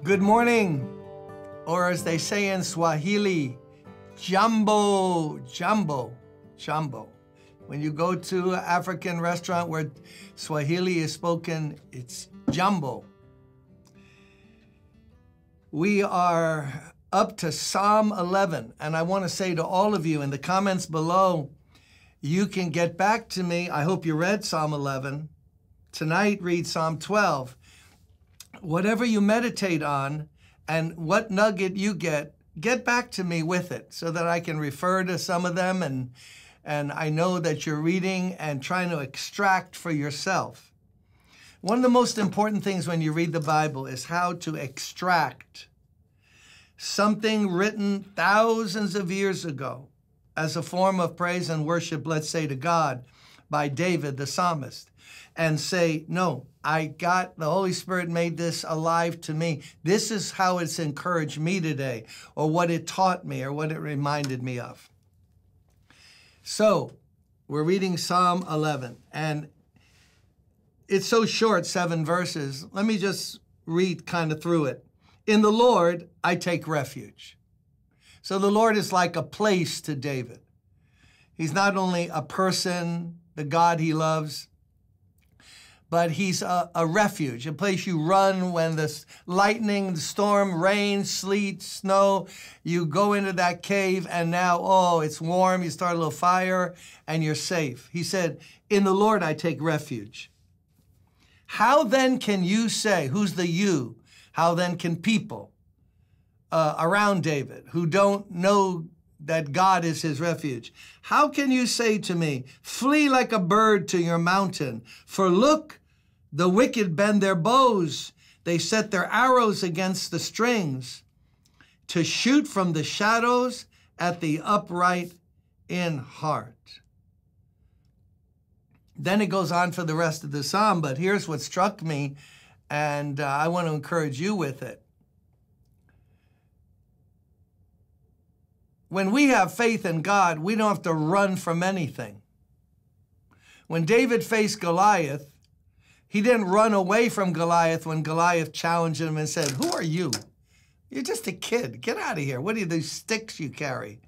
Good morning, or as they say in Swahili, jambo, jambo, jambo. When you go to an African restaurant where Swahili is spoken, it's jambo. We are up to Psalm 11, and I want to say to all of you in the comments below, you can get back to me. I hope you read Psalm 11. Tonight, read Psalm 12. Whatever you meditate on and what nugget you get back to me with it so that I can refer to some of them and I know that you're reading and trying to extract for yourself. One of the most important things when you read the Bible is how to extract something written thousands of years ago as a form of praise and worship, let's say to God, by David the psalmist, and say, no, the Holy Spirit made this alive to me. This is how it's encouraged me today, or what it taught me, or what it reminded me of. So, we're reading Psalm 11, and it's so short, 7 verses. Let me just read kind of through it. In the Lord, I take refuge. So the Lord is like a place to David. He's not only a person, the God he loves, but he's a refuge, a place you run when the lightning, the storm, rain, sleet, snow. You go into that cave and now, oh, it's warm. You start a little fire and you're safe. He said, in the Lord I take refuge. How then can you say, who's the you? How then can people around David who don't know that God is his refuge, how can you say to me, flee like a bird to your mountain? For look, the wicked bend their bows. They set their arrows against the strings to shoot from the shadows at the upright in heart. Then it goes on for the rest of the psalm, but here's what struck me, and I want to encourage you with it. When we have faith in God, we don't have to run from anything. When David faced Goliath, he didn't run away from Goliath when Goliath challenged him and said, who are you? You're just a kid. Get out of here. What are these sticks you carry?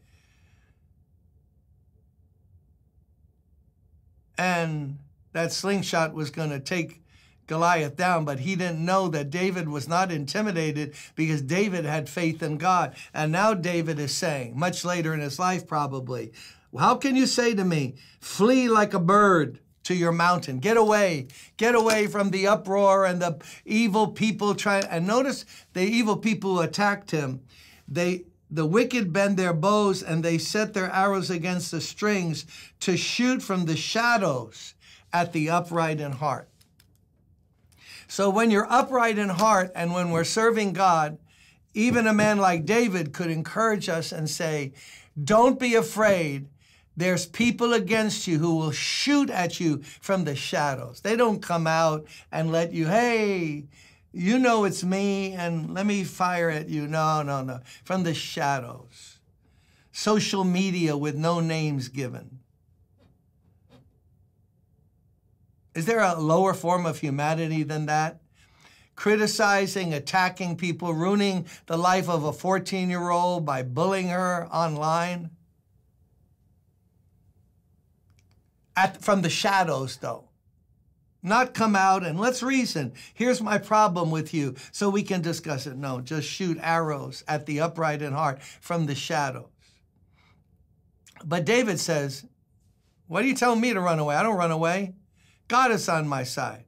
And that slingshot was going to take Goliath down, but he didn't know that David was not intimidated because David had faith in God. And now David is saying, much later in his life probably, how can you say to me, flee like a bird to your mountain? Get away from the uproar and the evil people trying. And notice the evil people who attacked him, the wicked bend their bows and they set their arrows against the strings to shoot from the shadows at the upright in heart. So when you're upright in heart and when we're serving God, even a man like David could encourage us and say, don't be afraid. There's people against you who will shoot at you from the shadows. They don't come out and let you, hey, you know it's me and let me fire at you. No, no, no. From the shadows. Social media with no names given. Is there a lower form of humanity than that? Criticizing, attacking people, ruining the life of a 14-year-old by bullying her online? From the shadows, though. Not come out and let's reason. Here's my problem with you so we can discuss it. No, just shoot arrows at the upright in heart from the shadows. But David says, what are you telling me to run away? I don't run away. God is on my side.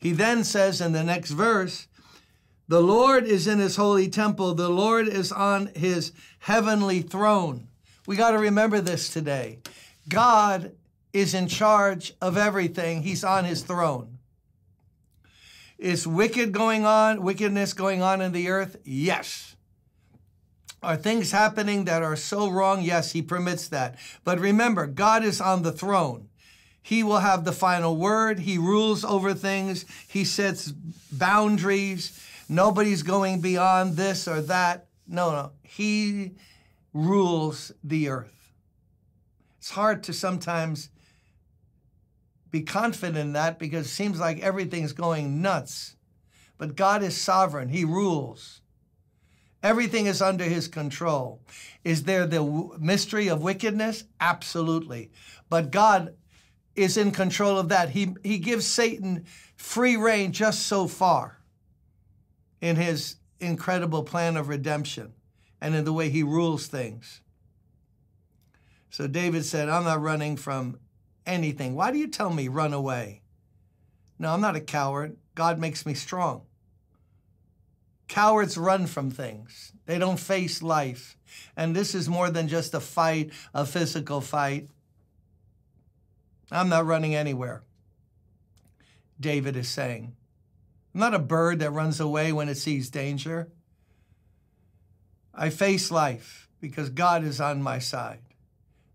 He then says in the next verse, the Lord is in his holy temple. The Lord is on his heavenly throne. We got to remember this today. God is in charge of everything. He's on his throne. Is wickedness going on in the earth? Yes. Are things happening that are so wrong? Yes, he permits that. But remember, God is on the throne. He will have the final word. He rules over things. He sets boundaries. Nobody's going beyond this or that. No. He rules the earth. It's hard to sometimes be confident in that because it seems like everything's going nuts. But God is sovereign. He rules. Everything is under his control. Is there the mystery of wickedness? Absolutely. But God is in control of that. He gives Satan free rein just so far in his incredible plan of redemption and in the way he rules things. So David said, I'm not running from anything. Why do you tell me run away? No, I'm not a coward. God makes me strong. Cowards run from things. They don't face life. And this is more than just a fight, a physical fight. I'm not running anywhere, David is saying. I'm not a bird that runs away when it sees danger. I face life because God is on my side.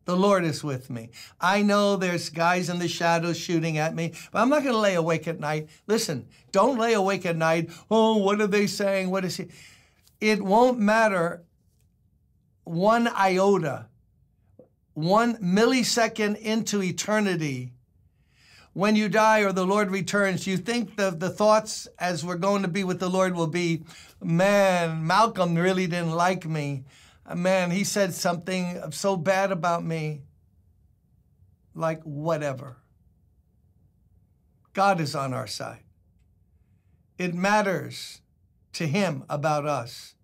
The Lord is with me. I know there's guys in the shadows shooting at me, but I'm not going to lay awake at night. Listen, don't lay awake at night. Oh, what are they saying? What is he? It won't matter one iota, 1 millisecond into eternity. When you die or the Lord returns, you think the thoughts as we're going to be with the Lord will be, man, Malcolm really didn't like me. Man, he said something so bad about me. Like, whatever. God is on our side. It matters to him about us.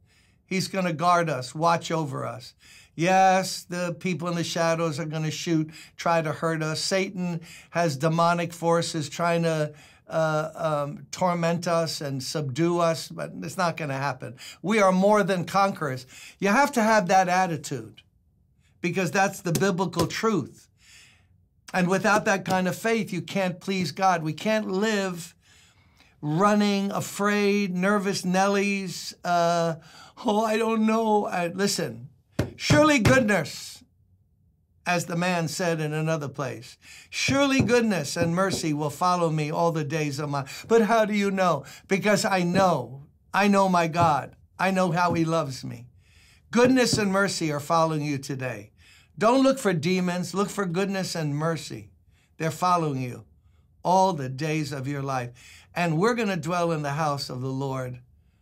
He's going to guard us, watch over us. Yes, the people in the shadows are going to shoot, try to hurt us. Satan has demonic forces trying to torment us and subdue us, but it's not going to happen. We are more than conquerors. You have to have that attitude because that's the biblical truth. And without that kind of faith, you can't please God. We can't live running, afraid, nervous Nellies. I don't know. Listen, surely goodness, as the man said in another place, surely goodness and mercy will follow me all the days of my... But how do you know? Because I know my God. I know how he loves me. Goodness and mercy are following you today. Don't look for demons. Look for goodness and mercy. They're following you all the days of your life. And we're going to dwell in the house of the Lord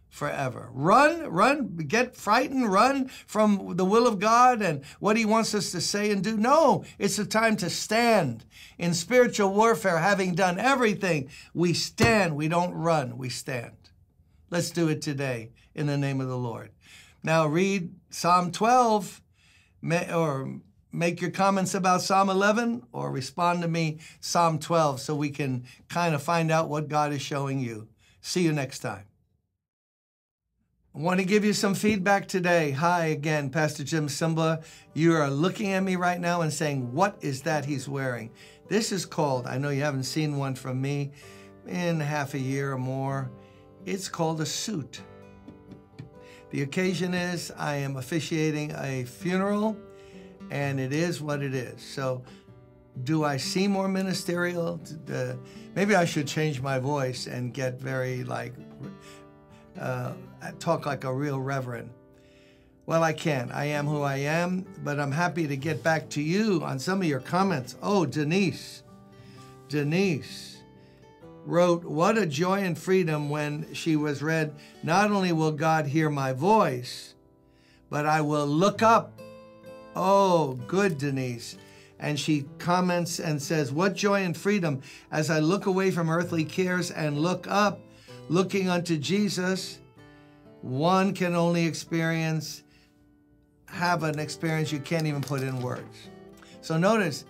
forever. Run, get frightened, run from the will of God and what he wants us to say and do. No, it's a time to stand. In spiritual warfare, having done everything, we stand. We don't run, we stand. Let's do it today in the name of the Lord. Now read Psalm 12 or make your comments about Psalm 11 or respond to me Psalm 12 so we can kind of find out what God is showing you. See you next time. I want to give you some feedback today. Hi again, Pastor Jim Cymbala. You are looking at me right now and saying, what is that he's wearing? This is called, I know you haven't seen one from me in half a year or more. It's called a suit. The occasion is I am officiating a funeral, and it is what it is. So do I seem more ministerial? Maybe I should change my voice and get very talk like a real reverend. Well, I can't. I am who I am, but I'm happy to get back to you on some of your comments. Oh, Denise wrote, what a joy and freedom when she was read, not only will God hear my voice, but I will look up. Oh, good, Denise. And she comments and says, what joy and freedom as I look away from earthly cares and look up, looking unto Jesus. One can only have an experience you can't even put in words. So notice,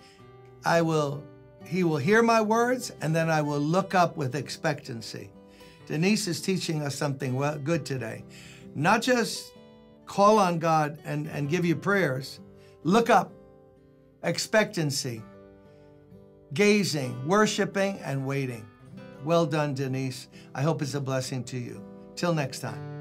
he will hear my words, and then I will look up with expectancy. Denise is teaching us something good today. Not just call on God and give you prayers. Look up, expectancy, gazing, worshiping, and waiting. Well done, Denise. I hope it's a blessing to you. Till next time.